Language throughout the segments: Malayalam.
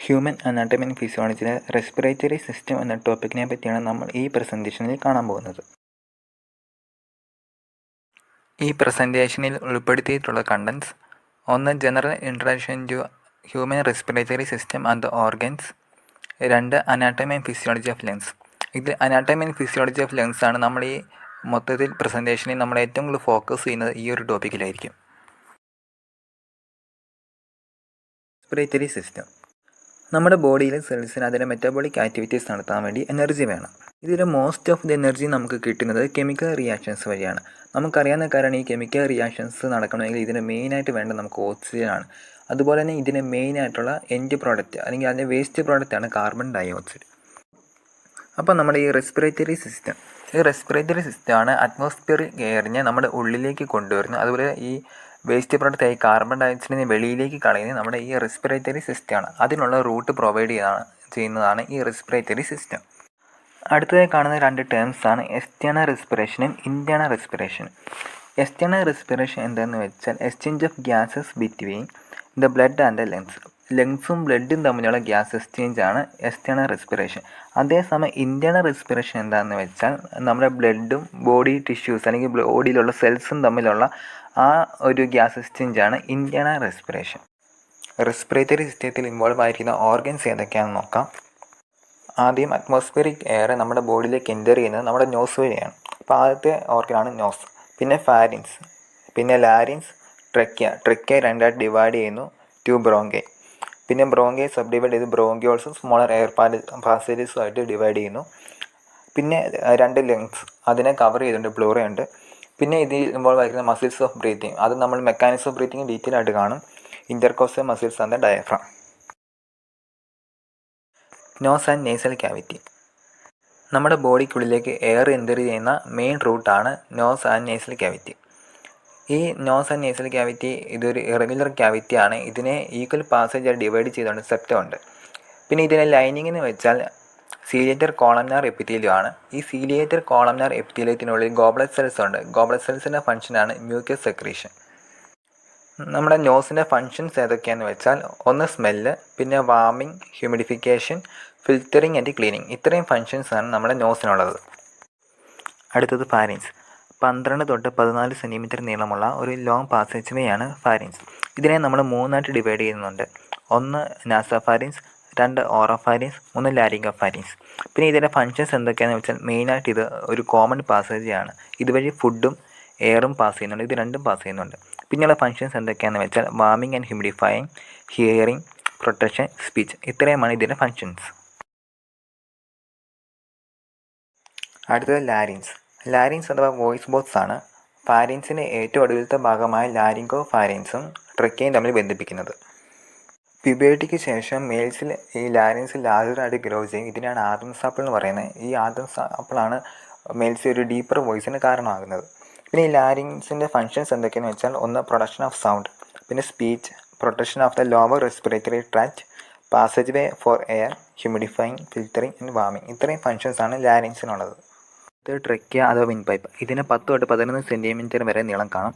ഹ്യൂമൻ അനാട്ടമി ആൻഡ് ഫിസിയോളജിയിലെ റെസ്പിറേറ്ററി സിസ്റ്റം എന്ന ടോപ്പിക്കിനെ പറ്റിയാണ് നമ്മൾ ഈ പ്രസൻറ്റേഷനിൽ കാണാൻ പോകുന്നത്. ഈ പ്രസൻറ്റേഷനിൽ ഉൾപ്പെടുത്തിയിട്ടുള്ള contents: 1. General introduction to human respiratory system and organs. 2. Anatomy and physiology of lungs. ഇത് anatomy and physiology of lungs ആണ് നമ്മൾ ഈ മൊത്തത്തിൽ പ്രസൻറ്റേഷനിൽ നമ്മൾ ഏറ്റവും കൂടുതൽ ഫോക്കസ് ചെയ്യുന്നത് ഈ ഒരു ടോപ്പിക്കിലായിരിക്കും. റെസ്പിറേറ്ററി സിസ്റ്റം നമ്മുടെ ബോഡിയിലെ സെൽസിന് അതിൻ്റെ മെറ്റാബോളിക് ആക്ടിവിറ്റീസ് നടത്താൻ വേണ്ടി എനർജി വേണം. ഇതിൽ മോസ്റ്റ് ഓഫ് ദി എനർജി നമുക്ക് കിട്ടുന്നത് കെമിക്കൽ റിയാക്ഷൻസ് വഴിയാണ്. നമുക്കറിയാവുന്ന കാരണം ഈ കെമിക്കൽ റിയാക്ഷൻസ് നടക്കണമെങ്കിൽ ഇതിന് മെയിനായിട്ട് വേണ്ടത് നമുക്ക് ഓക്സിജനാണ്. അതുപോലെ തന്നെ ഇതിന് മെയിനായിട്ടുള്ള എൻഡ് പ്രോഡക്റ്റ് അല്ലെങ്കിൽ അതിൻ്റെ വേസ്റ്റ് പ്രോഡക്റ്റാണ് കാർബൺ ഡൈ ഓക്സൈഡ്. അപ്പോൾ നമ്മുടെ ഈ റെസ്പിറേറ്ററി സിസ്റ്റമാണ് അറ്റ്മോസ്ഫിയറിക് എയറിനെ നമ്മുടെ ഉള്ളിലേക്ക് കൊണ്ടുവരുന്നത്. അതുപോലെ ഈ വേസ്റ്റ് പ്രോഡക്റ്റ് ആയി കാർബൺ ഡൈ ഓക്സൈഡിനെ വെളിയിലേക്ക് കളയുന്നത് നമ്മുടെ ഈ റെസ്പിറേറ്ററി സിസ്റ്റമാണ്. അതിനുള്ള റൂട്ട് പ്രൊവൈഡ് ചെയ്യുന്നതാണ് ഈ റെസ്പിറേറ്ററി സിസ്റ്റം. അടുത്തതായി കാണുന്ന 2 ടേംസാണ് എക്സ്റ്റേണൽ റെസ്പിറേഷനും ഇൻറ്റേർണൽ റെസ്പിറേഷനും. എക്സ്റ്റേണൽ റെസ്പിറേഷൻ എന്താണെന്ന് വെച്ചാൽ exchange of gases between the blood and the lungs. ലങ്സും ബ്ലഡും തമ്മിലുള്ള ഗ്യാസ് എക്സ്ചേഞ്ച് ആണ് എക്സ്റ്റേണൽ റെസ്പിറേഷൻ. അതേസമയം ഇൻറ്റേർണൽ റെസ്പിറേഷൻ എന്താണെന്ന് വെച്ചാൽ നമ്മുടെ ബ്ലഡും ബോഡി ടിഷ്യൂസ് അല്ലെങ്കിൽ ബോഡിയിലുള്ള സെൽസും തമ്മിലുള്ള ആ ഒരു ഗ്യാസ് എക്സ്ചേഞ്ച് ആണ് ഇൻറ്റേർണൽ റെസ്പിറേഷൻ. റെസ്പിറേറ്ററി സിസ്റ്റത്തിൽ ഇൻവോൾവ് ആയിരിക്കുന്ന ഓർഗൻസ് ഏതൊക്കെയാണെന്ന് നോക്കാം. ആദ്യം അറ്റ്മോസ്ഫിയറിക് എയർ നമ്മുടെ ബോഡിയിലേക്ക് എൻ്റർ ചെയ്യുന്നത് നമ്മുടെ നോസ് വഴിയാണ്. അപ്പോൾ ആദ്യത്തെ ഓർഗനാണ് നോസ്. പിന്നെ ഫാരിങ്സ്, പിന്നെ ലാരിങ്സ്, ട്രക്കിയ രണ്ടായിട്ട് ഡിവൈഡ് ചെയ്യുന്നു 2 ബ്രോങ്കൈ. പിന്നെ ബ്രോങ്കൈ സബ് ഡിവൈഡ് ചെയ്ത് ബ്രോങ്കിയോൾസും സ്മോളർ എയർ പാസേജസും ആയിട്ട് ഡിവൈഡ് ചെയ്യുന്നു. പിന്നെ 2 ലങ്സ്, അതിനെ കവർ ചെയ്തിട്ടുണ്ട്, പ്ലൂറയുണ്ട്. പിന്നെ ഇതിൽ ഇൻവോൾവ് ആയിരിക്കുന്ന മസിൽസ് ഓഫ് ബ്രീത്തിങ്, അത് നമ്മൾ മെക്കാനിസം ഓഫ് ബ്രീത്തിങ് ഡീറ്റെയിൽ ആയിട്ട് കാണും. intercostal muscles and the diaphragm. Nose and nasal cavity. നമ്മുടെ ബോഡിക്കുള്ളിലേക്ക് എയർ എൻ്റർ ചെയ്യുന്ന മെയിൻ റൂട്ടാണ് നോസ് ആൻഡ് നേസൽ ക്യാവിറ്റി. ഈ നോസ് ആൻഡ് നേസൽ ക്യാവിറ്റി ഇതൊരു ഇറഗുലർ ക്യാവിറ്റിയാണ്. ഇതിനെ ഈക്വൽ പാസേജ് ഡിവൈഡ് ചെയ്തുകൊണ്ട് സെപ്റ്റം ഉണ്ട്. പിന്നെ ഇതിനെ ലൈനിങ് എന്ന് വെച്ചാൽ സീലിയേറ്റർ കോളംനാർ എപ്പിത്തീലിയമാണ്. ഈ സീലിയേറ്റർ കോളംനാർ എപ്പിത്തീലിയത്തിനുള്ളിൽ ഗോബ്ലറ്റ് സെൽസ് ഉണ്ട്. ഗോബ്ലറ്റ് സെൽസിൻ്റെ ഫംഗ്ഷനാണ് മ്യൂക്കസ് സെക്രീഷൻ. നമ്മുടെ നോസിൻ്റെ ഫങ്ഷൻസ് ഏതൊക്കെയാണെന്ന് വെച്ചാൽ 1 സ്മെല്ല്, പിന്നെ വാമിങ്, ഹ്യൂമിഡിഫിക്കേഷൻ, ഫിൽറ്ററിങ് ആൻഡ് ക്ലീനിങ്. ഇത്രയും ഫങ്ഷൻസാണ് നമ്മുടെ നോസിനുള്ളത്. അടുത്തത് ഫാരിങ്സ്. 12 തൊട്ട് 14 സെൻറ്റിമീറ്റർ നീളമുള്ള ഒരു ലോങ് പാസേജ് വേയാണ് ഫാരിങ്സ്. ഇതിനെ നമ്മൾ 3ആയിട്ട് ഡിവൈഡ് ചെയ്യുന്നുണ്ട്. 1 നാസോഫാരിങ്സ്, 2 ഓറോഫാരിങ്സ്, 3 ലാരിംഗോഫാരിങ്സ്. പിന്നെ ഇതിൻ്റെ ഫങ്ഷൻസ് എന്തൊക്കെയാണെന്ന് വെച്ചാൽ മെയിനായിട്ട് ഇത് ഒരു കോമൺ പാസേജാണ്. ഇതുവഴി ഫുഡും എയറും പാസ് ചെയ്യുന്നുണ്ട്. ഇത് രണ്ടും പാസ് ചെയ്യുന്നുണ്ട്. പിന്നെയുള്ള ഫങ്ഷൻസ് എന്തൊക്കെയാണെന്ന് വെച്ചാൽ വാമിങ് ആൻഡ് ഹ്യൂമിഡിഫൈയിങ്, ഹിയറിങ്, പ്രൊട്ടക്ഷൻ, സ്പീച്ച്. ഇത്രയുമാണ് ഇതിൻ്റെ ഫങ്ഷൻസ്. അടുത്തത് ലാരിങ്സ് അഥവാ വോയിസ് ബോക്സ് ആണ്. ഫാരിങ്സിൻ്റെ ഏറ്റവും ഒടുവിലത്തെ ഭാഗമായ ലാരിംഗോ ഫാരിങ്സും ട്രക്കിയയും തമ്മിൽ ബന്ധിപ്പിക്കുന്നത്. പ്യൂബേർട്ടിക്ക് ശേഷം മെയിൽസിൽ ഈ ലാരിങ്സ് ലാർജറായിട്ട് ഗ്രോ ചെയ്യും. ഇതിനാണ് ആദംസ് ആപ്പിൾ എന്ന് പറയുന്നത്. ഈ ആദംസ് ആപ്പിളാണ് മെയിൽസിൽ ഒരു ഡീപ്പർ വോയിസിന് കാരണമാകുന്നത്. പിന്നെ ഈ ലാരിങ്സിൻ്റെ ഫങ്ഷൻസ് എന്തൊക്കെയാണെന്ന് വെച്ചാൽ 1 പ്രൊഡക്ഷൻ ഓഫ് സൗണ്ട്, പിന്നെ speech, protection of the lower respiratory tract, passage way for air, humidifying, filtering and വാമിങ്. ഇത്രയും ഫങ്ഷൻസാണ് ലാരിങ്സിനുള്ളത്. ഇത് ട്രക്കിയ അഥവാ വിൻ പൈപ്പ്. ഇതിന് 10 തൊട്ട് 11 സെൻറ്റിമീറ്റർ വരെ നീളം കാണും.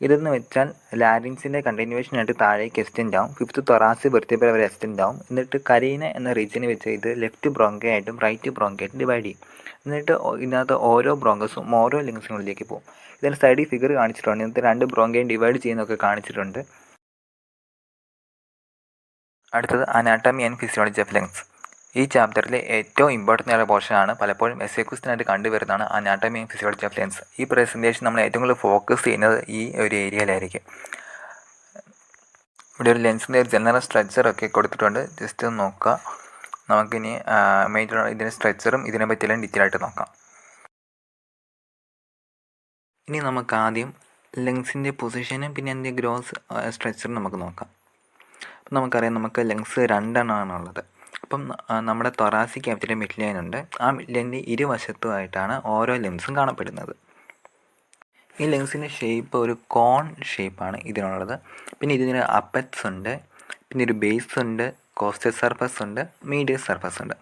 ഇതെന്ന് വെച്ചാൽ ലാരിങ്സിൻ്റെ കണ്ടിന്യൂവേഷനായിട്ട് താഴേക്ക് എക്സ്റ്റെൻഡ് ആവും. 5th thoracic vertebra വരെ എക്സ്റ്റെൻഡ് ആവും. എന്നിട്ട് കരീന എന്ന റീജിയനെ വെച്ച് ഇത് ലെഫ്റ്റ് ബ്രോങ്കൈ ആയിട്ടും റൈറ്റ് ബ്രോങ്കൈ ആയിട്ടും ഡിവൈഡ് ചെയ്യും. എന്നിട്ട് ഇതിനകത്ത് ഓരോ ബ്രോങ്കസും ഓരോ ലങ്സിനുള്ളിലേക്ക് പോകും. ഇതിന് സൈഡിൽ ഫിഗർ കാണിച്ചിട്ടുണ്ട്. ഇതിനകത്ത് 2 ബ്രോങ്കൈയും ഡിവൈഡ് ചെയ്യുന്നതൊക്കെ കാണിച്ചിട്ടുണ്ട്. അടുത്തത് anatomy and physiology of lungs. ഈ ചാപ്റ്ററിലെ ഏറ്റവും ഇമ്പോർട്ടൻ്റ് ആയ പോർഷനാണ്. പലപ്പോഴും എസ്എ ക്വസ്റ്റ്യനായിട്ട് കണ്ടുവരുന്നതാണ് anatomy and physiology of lungs. ഈ പ്രസൻറ്റേഷൻ നമ്മൾ ഏറ്റവും കൂടുതൽ ഫോക്കസ് ചെയ്യുന്നത് ഈ ഒരു ഏരിയയിലായിരിക്കും. ഇവിടെ ഒരു ലെൻസിൻ്റെ ഒരു ജനറൽ സ്ട്രക്ചറൊക്കെ കൊടുത്തിട്ടുണ്ട്. ജസ്റ്റ് ഒന്ന് നോക്കുക. നമുക്കിനി മെയിൻ ഇതിൻ്റെ സ്ട്രക്ചറും ഇതിനെ പറ്റിയെല്ലാം ഡീറ്റെയിൽ ആയിട്ട് നോക്കാം. ഇനി നമുക്ക് ആദ്യം ലങ്സിൻ്റെ പൊസിഷനും പിന്നെ അതിൻ്റെ ഗ്രോസ് സ്ട്രക്ചറും നമുക്ക് നോക്കാം. അപ്പം നമുക്കറിയാം, നമുക്ക് ലങ്സ് 2 എണ്ണമാണുള്ളത്. അപ്പം നമ്മുടെ തൊറാസിക് ക്യാവിറ്റിയുടെ മിഡ് ലൈൻ ഉണ്ട്. ആ മിഡ് ലൈനിൻ്റെ ഇരുവശത്തുമായിട്ടാണ് ഓരോ ലങ്സും കാണപ്പെടുന്നത്. ഈ ലങ്സിൻ്റെ ഷേപ്പ് ഒരു കോൺ ഷേപ്പാണ് ഇതിനുള്ളത്. പിന്നെ ഇതിന് അപ്പറ്റ്സ് ഉണ്ട്, പിന്നെ ഒരു ബേസ് ഉണ്ട്, കോസ്റ്റൽ സർഫസ് ഉണ്ട്, മീഡിയൽ സർഫസ് ഉണ്ട്.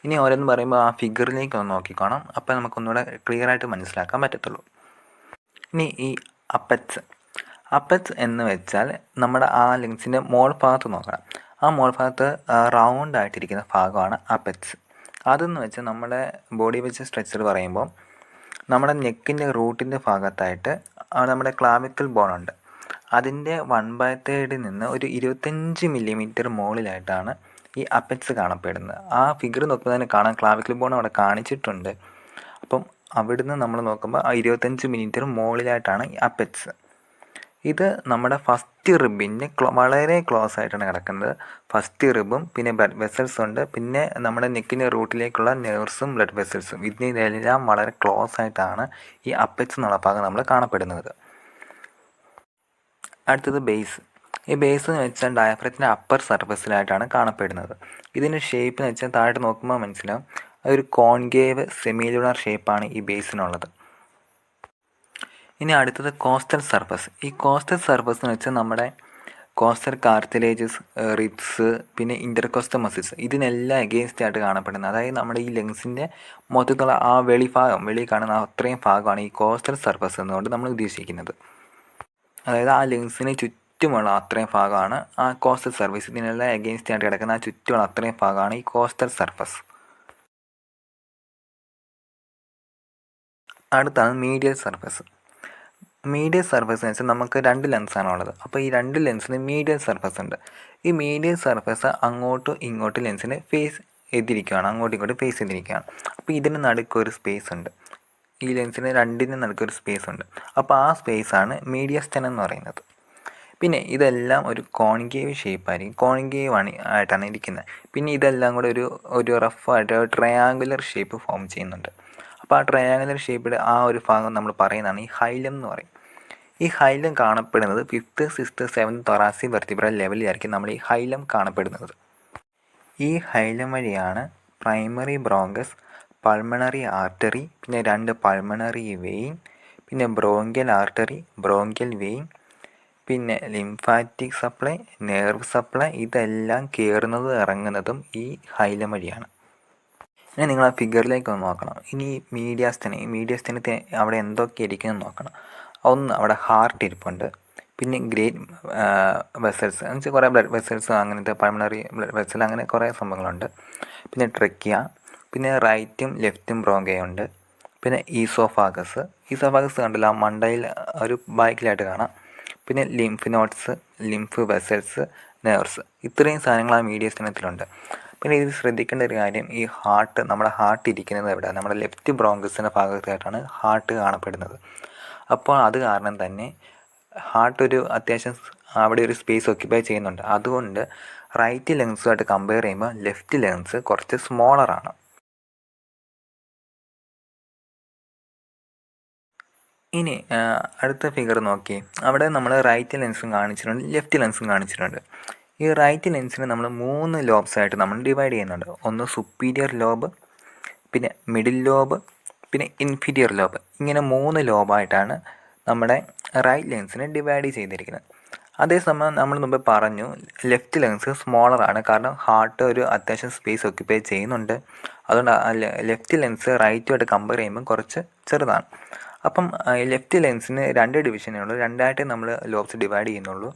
ഇനി ഓരോന്ന് പറയുമ്പോൾ ആ ഫിഗറിലേക്ക് ഒന്ന് നോക്കിക്കോണം. അപ്പോൾ നമുക്കൊന്നുകൂടെ ക്ലിയർ ആയിട്ട് മനസ്സിലാക്കാൻ പറ്റത്തുള്ളൂ. ഇനി ഈ അപ്പറ്റ്സ് എന്ന് വെച്ചാൽ നമ്മുടെ ആ ലങ്സിൻ്റെ മോൾ ഭാഗത്ത് നോക്കണം. ആ മോൾ ഭാഗത്ത് റൗണ്ട് ആയിട്ടിരിക്കുന്ന ഭാഗമാണ് അപ്പെക്സ്. അതെന്ന് വെച്ചാൽ നമ്മുടെ ബോഡി വെച്ച് സ്ട്രക്ചർ പറയുമ്പോൾ നമ്മുടെ നെക്കിൻ്റെ റൂട്ടിൻ്റെ ഭാഗത്തായിട്ട് നമ്മുടെ ക്ലാവിക്കൽ ബോണുണ്ട്. അതിൻ്റെ 1/3 നിന്ന് ഒരു 25 മില്ലിമീറ്റർ മുകളിലായിട്ടാണ് ഈ അപ്പെക്സ് കാണപ്പെടുന്നത്. ആ ഫിഗർ നോക്കുമ്പോൾ തന്നെ കാണാം, ക്ലാവിക്കൽ ബോൺ അവിടെ കാണിച്ചിട്ടുണ്ട്. അപ്പം അവിടുന്ന് നമ്മൾ നോക്കുമ്പോൾ ആ 25 മില്ലിമീറ്റർ മുകളിലായിട്ടാണ് ഈ അപ്പെക്സ്. ഇത് നമ്മുടെ ഫസ്റ്റ് റിബിൻ്റെ വളരെ ക്ലോസ് ആയിട്ടാണ് കിടക്കുന്നത്. ഫസ്റ്റ് റിബും പിന്നെ ബ്ലഡ് വെസൽസ് ഉണ്ട്, പിന്നെ നമ്മുടെ നെക്കിൻ്റെ റൂട്ടിലേക്കുള്ള നെർവ്സും ബ്ലഡ് വെസൽസും ഇതിനെല്ലാം വളരെ ക്ലോസ് ആയിട്ടാണ് ഈ അപ്പെക്സ് എന്നുള്ള ഭാഗം നമ്മൾ കാണപ്പെടുന്നത്. അടുത്തത് ബേസ്. ഈ ബേസ് എന്ന് വെച്ചാൽ ഡയഫ്രത്തിൻ്റെ അപ്പർ സർഫസിലായിട്ടാണ് കാണപ്പെടുന്നത്. ഇതിൻ്റെ ഷേപ്പ് എന്ന് വെച്ചാൽ താഴോട്ട് നോക്കുമ്പോൾ മനസ്സിലാവും, അതൊരു കോൺകേവ് സെമിലുലാർ ഷേപ്പാണ് ഈ ബേസിനുള്ളത്. ഇനി അടുത്തത് കോസ്റ്റൽ സർഫസ്. ഈ കോസ്റ്റൽ സർഫസ് എന്ന് വെച്ചാൽ നമ്മുടെ കോസ്റ്റൽ കാർട്ടിലേജസ്, റിബ്സ്, പിന്നെ ഇൻ്റർകോസ്റ്റൽ മസിൽസ് ഇതിനെല്ലാം എഗെയിൻസ്റ്റ് ആയിട്ട് കാണപ്പെടുന്നത്. അതായത് നമ്മുടെ ഈ ലങ്സിൻ്റെ മൊത്തത്തിലുള്ള ആ വെളി കാണുന്ന അത്രയും ഭാഗമാണ് ഈ കോസ്റ്റൽ സർഫസ് എന്നുകൊണ്ട് നമ്മൾ ഉദ്ദേശിക്കുന്നത്. അതായത് ആ ലങ്സിന് ചുറ്റുമുള്ള അത്രയും ഭാഗമാണ് ആ കോസ്റ്റൽ സർഫസ്. ഇതിനെല്ലാം എഗെയിൻസ്റ്റ് ആയിട്ട് കിടക്കുന്ന ആ ചുറ്റുമുള്ള അത്രയും ഭാഗമാണ് ഈ കോസ്റ്റൽ സർഫസ്. അടുത്താണ് മീഡിയൽ സർഫസ്. മീഡിയൽ സർഫസ് എന്ന് വെച്ചാൽ നമുക്ക് 2 ലെൻസാണ് ഉള്ളത്. അപ്പോൾ ഈ 2 ലെൻസിന് മീഡിയൽ സർഫസ് ഉണ്ട്. ഈ മീഡിയൽ സർഫസ് അങ്ങോട്ടും ഇങ്ങോട്ടും ലെൻസിന് ഫേസ് ചെയ്തിരിക്കുകയാണ്, അങ്ങോട്ടും ഇങ്ങോട്ടും ഫേസ് ചെയ്തിരിക്കുകയാണ്. അപ്പോൾ ഇതിന് നടുക്കൊരു സ്പേസ് ഉണ്ട്, ഈ ലെൻസിന് രണ്ടിനും നടുക്കൊരു സ്പേസ് ഉണ്ട്. അപ്പോൾ ആ സ്പേസാണ് മീഡിയസ്റ്റൻ എന്ന് പറയുന്നത്. പിന്നെ ഇതെല്ലാം ഒരു കോൺകേവ് ഷേപ്പായിരിക്കും, കോൺകേവ് ആയിട്ടാണ് ഇരിക്കുന്നത്. പിന്നെ ഇതെല്ലാം കൂടെ ഒരു റഫായിട്ട് ട്രയാങ്കുലർ ഷേപ്പ് ഫോം ചെയ്യുന്നുണ്ട്. അപ്പോൾ ആ ട്രയാങ്കുലർ ഷേപ്പിയുടെ ആ ഒരു ഭാഗം നമ്മൾ പറയുന്നതാണ് ഈ ഹൈലം എന്ന് പറയും. ഈ ഹൈലം കാണപ്പെടുന്നത് 5th, 6th, 7th thoracic vertebral ലെവലിലായിരിക്കും നമ്മൾ ഈ ഹൈലം കാണപ്പെടുന്നത്. ഈ ഹൈലം വഴിയാണ് പ്രൈമറി ബ്രോങ്കസ്, പൾമണറി ആർട്ടറി, പിന്നെ 2 പൾമണറി വെയിൻ, പിന്നെ ബ്രോങ്കിയൽ ആർട്ടറി, ബ്രോങ്കിയൽ വെയിൻ, പിന്നെ ലിംഫാറ്റിക് സപ്ലൈ, നെർവ് സപ്ലൈ ഇതെല്ലാം കയറുന്നതും ഇറങ്ങുന്നതും ഈ ഹൈലം വഴിയാണ്. ഇനി നിങ്ങൾ ആ ഫിഗറിലേക്ക് ഒന്ന് നോക്കണം. ഇനി മീഡിയസ്റ്റന് അവിടെ എന്തൊക്കെ ഇരിക്കുമെന്ന് നോക്കണം. ഒന്ന് അവിടെ ഹാർട്ട് ഇരിപ്പുണ്ട്, പിന്നെ ഗ്രേറ്റ് വെസൽസ് എന്ന് വെച്ചാൽ കുറേ ബ്ലഡ് വെസൽസ്, അങ്ങനത്തെ പൾമണറി ബ്ലഡ് വെസൽ, അങ്ങനെ കുറേ സംഭവങ്ങളുണ്ട്. പിന്നെ ട്രക്കിയ, പിന്നെ റൈറ്റും ലെഫ്റ്റും ബ്രോങ്കയുണ്ട്, പിന്നെ ഈസോഫാഗസ് കണ്ടില്ല, മണ്ടയിൽ ഒരു ബാക്കിലായിട്ട് കാണാം. പിന്നെ lymph nodes, lymph vessels, nerves ഇത്രയും സാധനങ്ങൾ ആ മീഡിയസ്റ്റനത്തിലുണ്ട്. പിന്നെ ഇത് ശ്രദ്ധിക്കേണ്ട ഒരു കാര്യം, ഈ നമ്മുടെ ഹാർട്ട് ഇരിക്കുന്നത് എവിടെ, നമ്മുടെ ലെഫ്റ്റ് ബ്രോങ്കസിൻ്റെ ഭാഗത്തായിട്ടാണ് ഹാർട്ട് കാണപ്പെടുന്നത്. അപ്പോൾ അത് കാരണം തന്നെ ഹാർട്ട് അത്യാവശ്യം അവിടെ ഒരു സ്പേസ് ഓക്യുപ്പൈ ചെയ്യുന്നുണ്ട്. അതുകൊണ്ട് റൈറ്റ് ലങ്സുമായിട്ട് കമ്പയർ ചെയ്യുമ്പോൾ ലെഫ്റ്റ് ലങ്സ് കുറച്ച് സ്മോളറാണ്. ഇനി അടുത്ത ഫിഗർ നോക്കി, അവിടെ നമ്മൾ റൈറ്റ് ലെൻസും കാണിച്ചിട്ടുണ്ട്, ലെഫ്റ്റ് ലെൻസും കാണിച്ചിട്ടുണ്ട്. ഈ റൈറ്റ് ലെൻസിന് നമ്മൾ 3 ലോബ്സായിട്ട് നമ്മൾ ഡിവൈഡ് ചെയ്യുന്നുണ്ട്. ഒന്ന് സുപ്പീരിയർ ലോബ്, പിന്നെ മിഡിൽ ലോബ്, പിന്നെ ഇൻഫീരിയർ ലോബ്. ഇങ്ങനെ 3 ലോബായിട്ടാണ് നമ്മുടെ റൈറ്റ് ലെൻസിനെ ഡിവൈഡ് ചെയ്തിരിക്കുന്നത്. അതേസമയം നമ്മൾ മുമ്പ് പറഞ്ഞു ലെഫ്റ്റ് ലെൻസ് സ്മോളറാണ്, കാരണം ഹാർട്ട് അത്യാവശ്യം സ്പേസ് ഓക്യുപ്പൈ ചെയ്യുന്നുണ്ട്. അതുകൊണ്ട് ലെഫ്റ്റ് ലെൻസ് റൈറ്റുമായിട്ട് കമ്പയർ ചെയ്യുമ്പോൾ കുറച്ച് ചെറുതാണ്. അപ്പം ലെഫ്റ്റ് ലെൻസിന് 2 ഡിവിഷനേ ഉള്ളൂ, 2ആയിട്ട് നമ്മൾ ലോബ്സ് ഡിവൈഡ് ചെയ്യുന്നുള്ളൂ.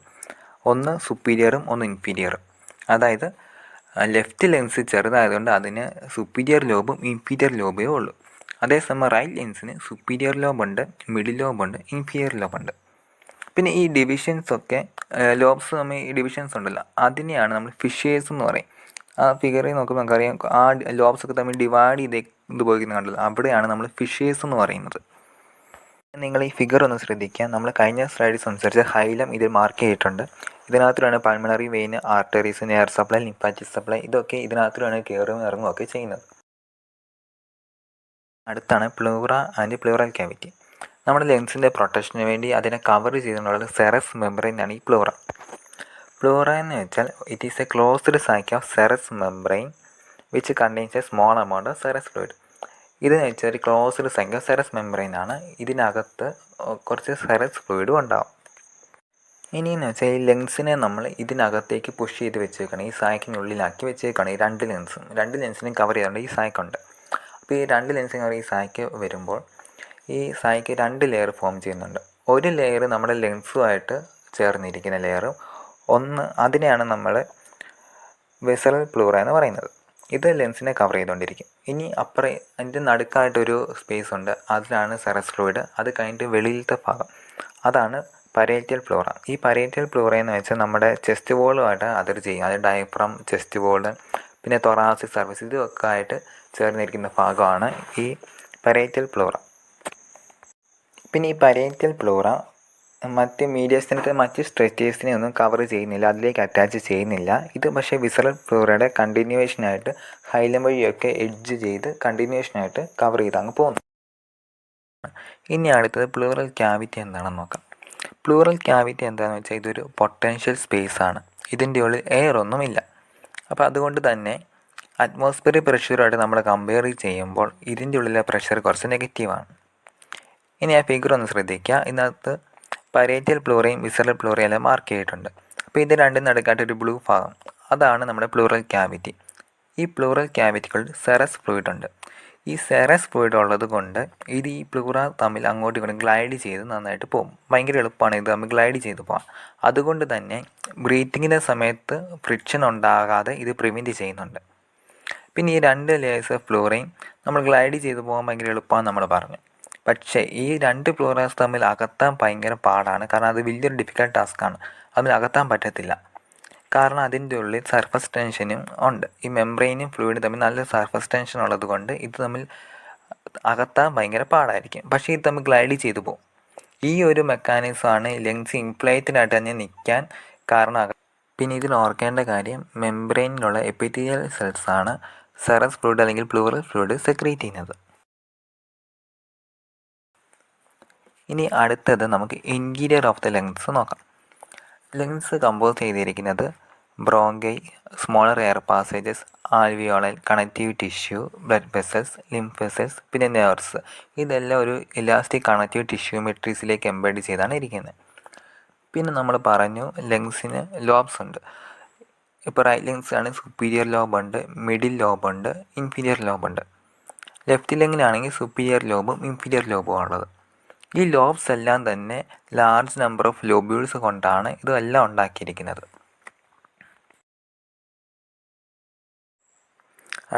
ഒന്ന് സുപ്പീരിയറും ഒന്ന് ഇൻഫീരിയറും. അതായത് ലെഫ്റ്റ് ലെൻസ് ചെറുതായതുകൊണ്ട് അതിന് സുപ്പീരിയർ ലോബും ഇൻഫീരിയർ ലോബേ ഉള്ളൂ. അതേസമയം റൈറ്റ് ലെൻസിന് സുപ്പീരിയർ ലോബുണ്ട്, മിഡിൽ ലോബുണ്ട്, ഇൻഫീരിയർ ലോബുണ്ട്. പിന്നെ ഈ ഡിവിഷൻസൊക്കെ ലോബ്സ് തമ്മിൽ ഈ ഡിവിഷൻസ് ഉണ്ടല്ലോ, അതിനെയാണ് നമ്മൾ ഫിഷേഴ്സ് എന്ന് പറയും. ആ ഫിഗറിൽ നോക്കുമ്പോൾ നമുക്കറിയാം ആ ലോബ്സൊക്കെ തമ്മിൽ ഡിവൈഡ് ചെയ്ത് പോയിരിക്കുന്നത് കണ്ടല്ലോ, അവിടെയാണ് നമ്മൾ ഫിഷേഴ്സ് എന്ന് പറയുന്നത്. നിങ്ങൾ ഈ ഫിഗർ ഒന്ന് ശ്രദ്ധിക്കുക. നമ്മൾ കഴിഞ്ഞ സ്ലൈഡിൽ സംസാരിച്ച ഹൈലം ഇതിൽ മാർക്ക് ചെയ്തിട്ടുണ്ട്. ഇതിനകത്തിലാണ് pulmonary vein, arteries, nerve supply, lymphatic supply ഇതൊക്കെ ഇതിനകത്തിലാണ് കയറുകയും ഇറങ്ങുകയൊക്കെ ചെയ്യുന്നത്. അടുത്താണ് പ്ലൂറ ആൻഡ് പ്ലൂറൽ ക്യാവിറ്റി. നമ്മുടെ ലെൻസിൻ്റെ പ്രൊട്ടക്ഷന് വേണ്ടി അതിനെ കവർ ചെയ്തിട്ടുള്ള സെറസ് മെംബ്രെയിനാണ് ഈ പ്ലൂറ. പ്ലൂറ എന്ന് വെച്ചാൽ it is a closed sac of serous membrane which contains a small amount of serous fluid. ഇതെന്ന് വെച്ചാൽ ഒരു closed sac of serous membrane ആണ്. ഇതിനകത്ത് കുറച്ച് സെറസ് ഫ്ലൂയിഡും ഉണ്ടാവും. ഇനിയെന്ന് വെച്ചാൽ ഈ ലെൻസിനെ നമ്മൾ ഇതിനകത്തേക്ക് പുഷ് ചെയ്ത് വെച്ചേക്കണം, ഈ സാക്കിനുള്ളിലാക്കി വെച്ചേക്കണം. ഈ 2 ലെൻസിനെയും കവർ ചെയ്തുകൊണ്ട് ഈ സാക്കുണ്ട്. അപ്പോൾ ഈ 2 ലെൻസിന് കവർ ഈ സാക്ക് വരുമ്പോൾ ഈ സാക്ക് 2 ലെയർ ഫോം ചെയ്യുന്നുണ്ട്. ഒരു ലെയർ നമ്മുടെ ലെൻസുമായിട്ട് ചേർന്നിരിക്കുന്ന ലെയറും, അതിനെയാണ് നമ്മൾ വിസറൽ പ്ലൂറ എന്ന് പറയുന്നത്. ഇത് ലെൻസിനെ കവർ ചെയ്തുകൊണ്ടിരിക്കും. ഇനി അതിൻ്റെ നടുക്കായിട്ടൊരു സ്പേസ് ഉണ്ട്, അതിലാണ് സെറസ് ഫ്ലൂയിഡ്. അത് കഴിഞ്ഞിട്ട് വെളിയിലത്തെ ഭാഗം, അതാണ് പരേറ്റിയൽ പ്ലൂറ. ഈ പരേറ്റിയൽ പ്ലൂറ എന്ന് വെച്ചാൽ നമ്മുടെ ചെസ്റ്റ് വോളുമായിട്ട് അതിർ ചെയ്യും. അത് ഡയഫ്രം, ചെസ്റ്റ് വോള്, പിന്നെ തൊറാസിക് സർഫസ്, ഇതൊക്കെ ആയിട്ട് ചേർന്നിരിക്കുന്ന ഭാഗമാണ് ഈ പരേറ്റിയൽ പ്ലൂറ. പിന്നെ ഈ പരേറ്റിയൽ പ്ലൂറ മറ്റ് മീഡിയസ്റ്റിനത്തെ മറ്റ് സ്ട്രെച്ചേഴ്സിനെ ഒന്നും കവർ ചെയ്യുന്നില്ല, അതിലേക്ക് അറ്റാച്ച് ചെയ്യുന്നില്ല. ഇത് പക്ഷേ വിസറൽ പ്ലൂറയുടെ കണ്ടിന്യൂവേഷനായിട്ട് ഹൈലം വഴിയൊക്കെ എഡ്ജ് ചെയ്ത് കണ്ടിന്യൂവേഷനായിട്ട് കവർ ചെയ്ത് അങ്ങ് പോകുന്നു. ഇനി അടുത്തത് പ്ലൂറൽ ക്യാവിറ്റി എന്താണെന്ന് നോക്കാം. പ്ലൂറൽ ക്യാവിറ്റി എന്താണെന്ന് വെച്ചാൽ ഇതൊരു പൊട്ടൻഷ്യൽ സ്പേസ് ആണ്. ഇതിൻ്റെ ഉള്ളിൽ എയർ ഒന്നുമില്ല. അപ്പോൾ അതുകൊണ്ട് തന്നെ അറ്റ്മോസ്ഫിയറിക് പ്രഷറുമായിട്ട് നമ്മൾ കമ്പയർ ചെയ്യുമ്പോൾ ഇതിൻ്റെ ഉള്ളിലെ പ്രഷർ കുറച്ച് നെഗറ്റീവാണ്. ഇനി ആ ഫിഗർ ഒന്ന് ശ്രദ്ധിക്കുക. ഇതിനകത്ത് പരേറ്റിയൽ പ്ലൂറയും വിസറൽ പ്ലൂറയും എല്ലാം മാർക്ക് ചെയ്തിട്ടുണ്ട്. അപ്പോൾ ഇത് രണ്ടും നടുക്കായിട്ട് ഒരു ബ്ലൂ ഭാഗം, അതാണ് നമ്മുടെ പ്ലൂറൽ ക്യാവിറ്റി. ഈ പ്ലൂറൽ ക്യാവിറ്റികളിൽ സെറസ് ഫ്ലൂയിഡ് ഉണ്ട്. ഈ സെറസ് ഫ്ലൂയിഡ് ഉള്ളത് കൊണ്ട് ഇത് ഈ പ്ലൂറ തമ്മിൽ അങ്ങോട്ടും ഇങ്ങോട്ടും ഗ്ലൈഡ് ചെയ്ത് നന്നായിട്ട് പോകും. ഭയങ്കര എളുപ്പമാണ് ഇത് തമ്മിൽ ഗ്ലൈഡ് ചെയ്ത് പോകാം. അതുകൊണ്ട് തന്നെ ബ്രീത്തിങ്ങിൻ്റെ സമയത്ത് ഫ്രിക്ഷൻ ഉണ്ടാകാതെ ഇത് പ്രിവെൻറ്റ് ചെയ്യുന്നുണ്ട്. പിന്നെ ഈ രണ്ട് ലെയേഴ്സ് ഓഫ് പ്ലൂറയും നമ്മൾ ഗ്ലൈഡ് ചെയ്ത് പോകാൻ ഭയങ്കര എളുപ്പമാണെന്ന് നമ്മൾ പറഞ്ഞു. പക്ഷേ ഈ രണ്ട് പ്ലൂറാസ് തമ്മിൽ അകത്താൻ ഭയങ്കര പാടാണ്. കാരണം അത് വലിയൊരു ഡിഫിക്കൽട്ട് ടാസ്ക്കാണ്. അതിൽ അകത്താൻ പറ്റത്തില്ല. കാരണം അതിൻ്റെ ഉള്ളിൽ സർഫസ് ടെൻഷനും ഉണ്ട്. ഈ മെംബ്രെയിനും ഫ്ലൂയിഡും തമ്മിൽ നല്ല സർഫസ് ടെൻഷൻ ഉള്ളത് കൊണ്ട് ഇത് തമ്മിൽ അകത്താൻ ഭയങ്കര പാടായിരിക്കും. പക്ഷേ ഇത് തമ്മിൽ ഗ്ലൈഡ് ചെയ്തു പോകും. ഈ ഒരു മെക്കാനിസമാണ് ലങ്സ് ഇൻഫ്ലേറ്റഡായിട്ട് തന്നെ നിൽക്കാൻ കാരണം. പിന്നെ ഇതിൽ ഓർക്കേണ്ട കാര്യം, മെംബ്രെയിനിലുള്ള എപ്പിത്തീലിയൽ സെൽസാണ് സെറസ് ഫ്ലൂയിഡ് അല്ലെങ്കിൽ പ്ലൂറൽ ഫ്ലൂയിഡ് സെക്രീറ്റ് ചെയ്യുന്നത്. ഇനി അടുത്തത് നമുക്ക് ഇൻറ്റീരിയർ ഓഫ് ദ ലങ്സ് നോക്കാം. ലങ്സ് കമ്പോസ് ചെയ്തിരിക്കുന്നത് bronchi, smaller air passages, alveolar, connective tissue, blood vessels, lymph vessels, പിന്നെ നെർവ്സ്. ഇതെല്ലാം ഒരു ഇലാസ്റ്റിക് കണക്റ്റീവ് ടിഷ്യൂ മെട്രീസിലേക്ക് എംബെഡ് ചെയ്താണ് ഇരിക്കുന്നത്. പിന്നെ നമ്മൾ പറഞ്ഞു ലങ്സിന് ലോബ്സ് ഉണ്ട്. ഇപ്പോൾ റൈറ്റ് ലങ്സ് ആണ് സുപ്പീരിയർ ലോബുണ്ട്, മിഡിൽ ലോബുണ്ട്, ഇൻഫീരിയർ ലോബുണ്ട്. ലെഫ്റ്റ് ലങ്ങിനാണെങ്കിൽ സുപ്പീരിയർ ലോബും ഇൻഫീരിയർ ലോബും ഉള്ളത്. ഈ ലോബ്സ് എല്ലാം തന്നെ ലാർജ് നമ്പർ ഓഫ് ലോബ്യൂൾസ് കൊണ്ടാണ് ഇതെല്ലാം ഉണ്ടാക്കിയിരിക്കുന്നത്.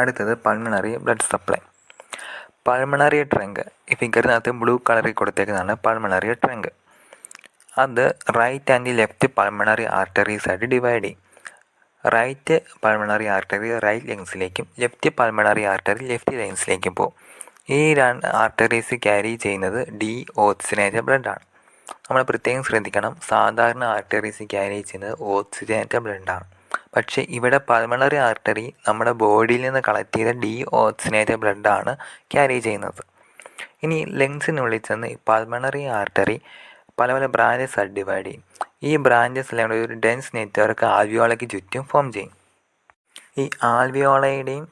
അടുത്തത് pulmonary blood supply. Pulmonary trunk, ഈ ഫിഗറിനകത്ത് ബ്ലൂ കളറിൽ കൊടുത്തേക്കുന്നതാണ് പൾമണറി ട്രങ്ക്. അത് right and left pulmonary arteries ആയിട്ട് ഡിവൈഡ് ചെയ്യും. റൈറ്റ് പൾമണറി ആർട്ടറി റൈറ്റ് ലങ്സിലേക്കും ലെഫ്റ്റ് പൾമണറി ആർട്ടറി ലെഫ്റ്റ് ലങ്സിലേക്കും പോകും. ഈ രണ്ട് ആർട്ടറീസ് ക്യാരി ചെയ്യുന്നത് ഓക്സിജനേറ്റഡ് ബ്ലഡാണ്. നമ്മൾ പ്രത്യേകം ശ്രദ്ധിക്കണം, സാധാരണ ആർട്ടറീസ് ക്യാരി ചെയ്യുന്നത് ഓക്സിജനേറ്റഡ് ബ്ലഡാണ്. പക്ഷേ ഇവിടെ പൾമണറി ആർട്ടറി നമ്മുടെ ബോഡിയിൽ നിന്ന് കളക്ട് ചെയ്ത ഓക്സിജനേറ്റഡ് ബ്ലഡാണ് ക്യാരി ചെയ്യുന്നത്. ഇനി ലങ്സിനുള്ളിൽ ചെന്ന് ഈ പൾമണറി ആർട്ടറി പല പല ബ്രാഞ്ചസ് ആയിട്ട് ഡിവൈഡ് ചെയ്യും. ഈ ബ്രാഞ്ചസ് എല്ലാം ഒരു ഡെൻസ് നെറ്റ്വർക്ക് ആൽവിയോളയ്ക്ക് ചുറ്റും ഫോം ചെയ്യും. ഈ ആൽവിയോളയുടെയും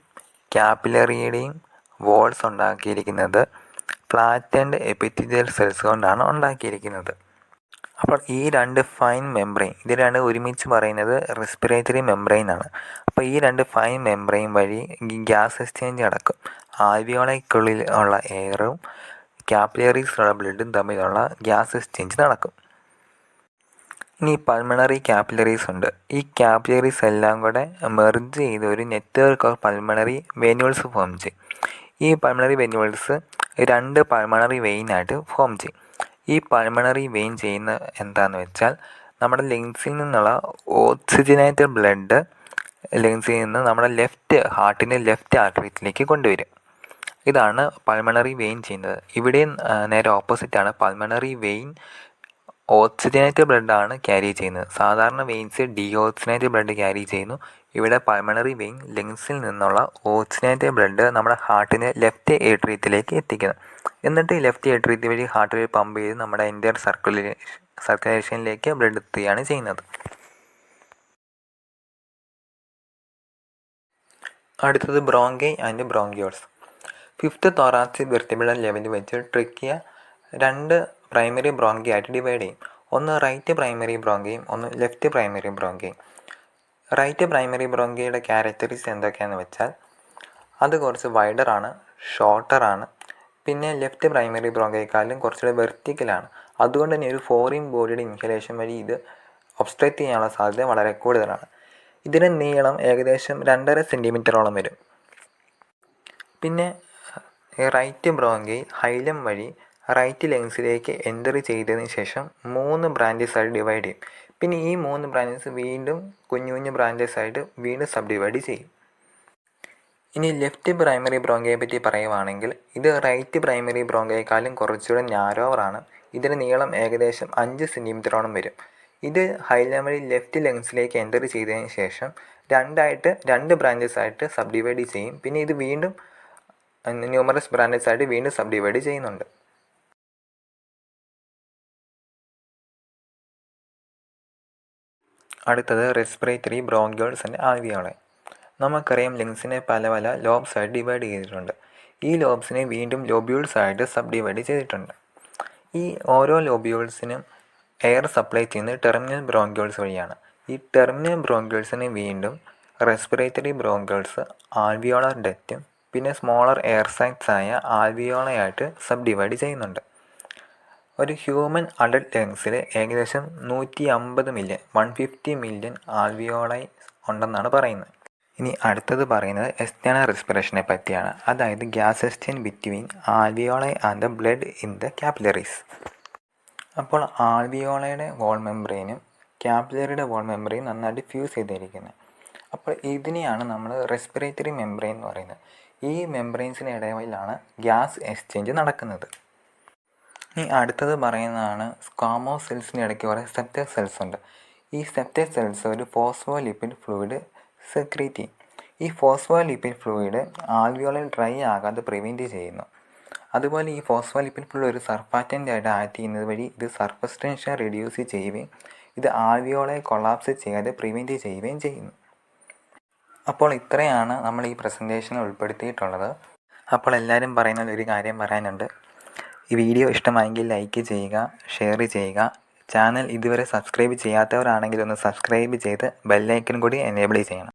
ക്യാപ്പിലറിയുടെയും വോൾസ് ഉണ്ടാക്കിയിരിക്കുന്നത് ഫ്ലാറ്റൻഡ് എപ്പിത്തീലിയൽ സെൽസ് കൊണ്ടാണ് ഉണ്ടാക്കിയിരിക്കുന്നത്. അപ്പോൾ ഈ രണ്ട് ഫൈൻ മെംബ്രെയിൻ, ഇത് രണ്ട് ഒരുമിച്ച് പറയുന്നത് റെസ്പിറേറ്ററി മെംബ്രെയിൻ ആണ്. അപ്പോൾ ഈ രണ്ട് ഫൈൻ മെംബ്രെയിൻ വഴി ഗ്യാസ് എക്സ്ചേഞ്ച് നടക്കും. ആൽവിയോളയ്ക്കുള്ളിൽ ഉള്ള എയറും ക്യാപ്പിലറീസിലുള്ള ബ്ലഡും തമ്മിലുള്ള ഗ്യാസ് എക്സ്ചേഞ്ച് നടക്കും. ഇനി പൾമണറി ക്യാപ്പിലറീസ് ഉണ്ട്. ഈ ക്യാപ്പിലറീസ് എല്ലാം കൂടെ മെർജ് ചെയ്ത് ഒരു നെറ്റ്വർക്ക് ഓഫ് പൾമണറി വെന്യൂൾസ് ഫോം ചെയ്യും. ഈ പൾമണറി വെന്യൂൾസ് രണ്ട് പൾമണറി വെയിനായിട്ട് ഫോം ചെയ്യും. ഈ പൾമണറി വെയിൻ ചെയ്യുന്ന എന്താണെന്ന് വെച്ചാൽ നമ്മുടെ ലങ്സിൽ നിന്നുള്ള ഓക്സിജനേറ്റഡ് ബ്ലഡ് ലങ്സിൽ നിന്ന് നമ്മുടെ ഹാർട്ടിൻ്റെ ലെഫ്റ്റ് ആർട്ടറിയിലേക്ക് കൊണ്ടുവരും. ഇതാണ് പൾമണറി വെയിൻ ചെയ്യുന്നത്. ഇവിടെയും നേരെ ഓപ്പോസിറ്റാണ്. പൾമണറി വെയിൻ ഓക്സിജനേറ്റഡ് ബ്ലഡാണ് ക്യാരി ചെയ്യുന്നത്. സാധാരണ വെയിൻസ് ഓക്സിജനേറ്റഡ് ബ്ലഡ് ക്യാരി ചെയ്യുന്നു. ഇവിടെ പൾമണറി വെയിൻ ലങ്സിൽ നിന്നുള്ള ഓക്സിജനേറ്റഡ് ബ്ലഡ് നമ്മുടെ ഹാർട്ടിൻ്റെ ലെഫ്റ്റ് ഏട്രിയത്തിലേക്ക് എത്തിക്കുന്നു. എന്നിട്ട് ഈ ലെഫ്റ്റ് ഏട്രിയത്തിൽ വഴി ഹാർട്ടിൽ പമ്പ് ചെയ്ത് നമ്മുടെ എൻ്റയർ സർക്കുലേഷനിലേക്ക് ബ്ലഡ് എത്തുകയാണ് ചെയ്യുന്നത്. അടുത്തത് bronchi and bronchioles. Fifth thoracic vertebral ലെവലിൽ വെച്ച് ട്രക്കിയ രണ്ട് പ്രൈമറി ബ്രോങ്കി ആയിട്ട് ഡിവൈഡ് ചെയ്യും. ഒന്ന് റൈറ്റ് പ്രൈമറി ബ്രോങ്കയും ഒന്ന് ലെഫ്റ്റ് പ്രൈമറി ബ്രോങ്കയും. റൈറ്റ് പ്രൈമറി ബ്രോങ്കിയുടെ ക്യാരക്ടറിസ്റ്റിക്സ് എന്തൊക്കെയാണെന്ന് വെച്ചാൽ അത് കുറച്ച് വൈഡറാണ്, ഷോർട്ടറാണ്. പിന്നെ ലെഫ്റ്റ് പ്രൈമറി ബ്രോങ്കയെക്കാളും കുറച്ചുകൂടെ വെർട്ടിക്കലാണ്. അതുകൊണ്ട് തന്നെ ഒരു ഫോറിൻ ബോഡിയുടെ ഇൻഹലേഷൻ വഴി ഇത് ഒബ്സ്ട്രക്റ്റ് ചെയ്യാനുള്ള സാധ്യത വളരെ കൂടുതലാണ്. ഇതിന് നീളം ഏകദേശം 2.5 സെൻറ്റിമീറ്ററോളം വരും. പിന്നെ റൈറ്റ് ബ്രോങ്കൈ ഹൈലം വഴി റൈറ്റ് ലങ്സിലേക്ക് എൻ്റർ ചെയ്തതിന് ശേഷം 3 ബ്രാഞ്ചസ് ആയിട്ട് ഡിവൈഡ് ചെയ്യും. പിന്നെ ഈ 3 ബ്രാഞ്ചസ് വീണ്ടും കുഞ്ഞു കുഞ്ഞു ബ്രാഞ്ചസ് ആയിട്ട് വീണ്ടും സബ് ഡിവൈഡ് ചെയ്യും. ഇനി ലെഫ്റ്റ് പ്രൈമറി ബ്രോങ്കയെ പറ്റി പറയുവാണെങ്കിൽ ഇത് റൈറ്റ് പ്രൈമറി ബ്രോങ്കയെക്കാളും കുറച്ചുകൂടെ നാരോവറാണ്. ഇതിന് നീളം ഏകദേശം 5 സെൻറ്റിമീറ്ററോളം വരും. ഇത് ഹൈലം വഴി ലെഫ്റ്റ് ലങ്സിലേക്ക് എൻ്റർ ചെയ്തതിന് ശേഷം 2 ബ്രാഞ്ചസ് ആയിട്ട് സബ് ഡിവൈഡ് ചെയ്യും. പിന്നെ ഇത് വീണ്ടും ന്യൂമറസ് ബ്രാഞ്ചസ് ആയിട്ട് വീണ്ടും സബ് ഡിവൈഡ് ചെയ്യുന്നുണ്ട്. അടുത്തത് റെസ്പിറേറ്ററി, ബ്രോങ്ക്യോൾസ് ആൻഡ് ആൽവിയോളി. നമുക്കറിയാം ലങ്സിനെ പല പല ലോബ്സ് ആയിട്ട് ഡിവൈഡ് ചെയ്തിട്ടുണ്ട്. ഈ ലോബ്സിനെ വീണ്ടും ലോബ്യൂൾസ് ആയിട്ട് സബ് ഡിവൈഡ് ചെയ്തിട്ടുണ്ട്. ഈ ഓരോ ലോബ്യൂൾസിനും എയർ സപ്ലൈ ചെയ്യുന്നത് ടെർമിനൽ ബ്രോങ്ക്യോൾസ് വഴിയാണ്. ഈ ടെർമിനൽ ബ്രോങ്ക്യോൾസിനെ വീണ്ടും റെസ്പിറേറ്ററി ബ്രോങ്ക്യോൾസ്, ആൽവിയോളർ ഡക്റ്റും പിന്നെ സ്മോളർ എയർ സാക്സ് ആയ ആൽവിയോളയായിട്ട് സബ് ഡിവൈഡ് ചെയ്യുന്നുണ്ട്. ഒരു ഹ്യൂമൻ അഡൽട്ട് ലങ്സിൽ ഏകദേശം 150 മില്യൺ 150 മില്യൺ ആൽവിയോളൈ ഉണ്ടെന്നാണ് പറയുന്നത്. ഇനി അടുത്തത് പറയുന്നത് എക്സ്റ്റേണൽ റെസ്പിറേഷനെ പറ്റിയാണ്. അതായത് gas exchange between alveoli and the blood in the capillaries. അപ്പോൾ ആൽവിയോളയുടെ വോൾ മെംബ്രെയിനും കാപ്പിലറിയുടെ വോൾ മെംബ്രെയിനും നന്നായിട്ട് ഫ്യൂസ് ചെയ്തിരിക്കുന്നത്. അപ്പോൾ ഇതിനെയാണ് നമ്മൾ റെസ്പിറേറ്ററി മെംബ്രെയിൻ എന്ന് പറയുന്നത്. ഈ മെംബ്രെയിൻസിന് ഇടയിലാണ് ഗ്യാസ് എക്സ്ചേഞ്ച് നടക്കുന്നത്. ഇനി അടുത്തത് പറയുന്നതാണ് സ്ക്വാമോസ് സെൽസിന് ഇടയ്ക്ക് കുറേ സെപ്റ്റർ സെൽസ് ഉണ്ട്. ഈ സെപ്റ്റർ സെൽസ് ഒരു ഫോസ്ഫോലിപ്പിഡ് ഫ്ലൂയിഡ് സെക്രീറ്റ് ചെയ്യും. ഈ ഫോസ്ഫോലിപ്പിഡ് ഫ്ലൂയിഡ് ആൽവിയോളിൽ ഡ്രൈ ആകാതെ പ്രിവെൻറ്റ് ചെയ്യുന്നു. അതുപോലെ ഈ ഫോസ്ഫോലിപ്പിഡ് ഫ്ലൂയിഡ് ഒരു സർഫാക്റ്റൻ്റ് ആയിട്ട് ആക്ട് ചെയ്യുന്നത് വഴി ഇത് സർഫസ് ടെൻഷൻ റെഡ്യൂസ് ചെയ്യുകയും ഇത് ആൽവിയോളെ കൊളാപ്സ് ചെയ്യാതെ പ്രിവെൻറ്റ് ചെയ്യുകയും ചെയ്യുന്നു. അപ്പോൾ ഇത്രയാണ് നമ്മൾ ഈ പ്രസൻറ്റേഷനിൽ ഉൾപ്പെടുത്തിയിട്ടുള്ളത്. അപ്പോൾ എല്ലാവരും പറയുന്ന ഒരു കാര്യം പറയാനുണ്ട്. ഈ വീഡിയോ ഇഷ്ടമായെങ്കിൽ ലൈക്ക് ചെയ്യുക, ഷെയർ ചെയ്യുക. ചാനൽ ഇതുവരെ സബ്സ്ക്രൈബ് ചെയ്യാത്തവരാണെങ്കിൽ ഒന്ന് സബ്സ്ക്രൈബ് ചെയ്ത് ബെല്ലൈക്കൺ കൂടി എനേബിൾ ചെയ്യണം.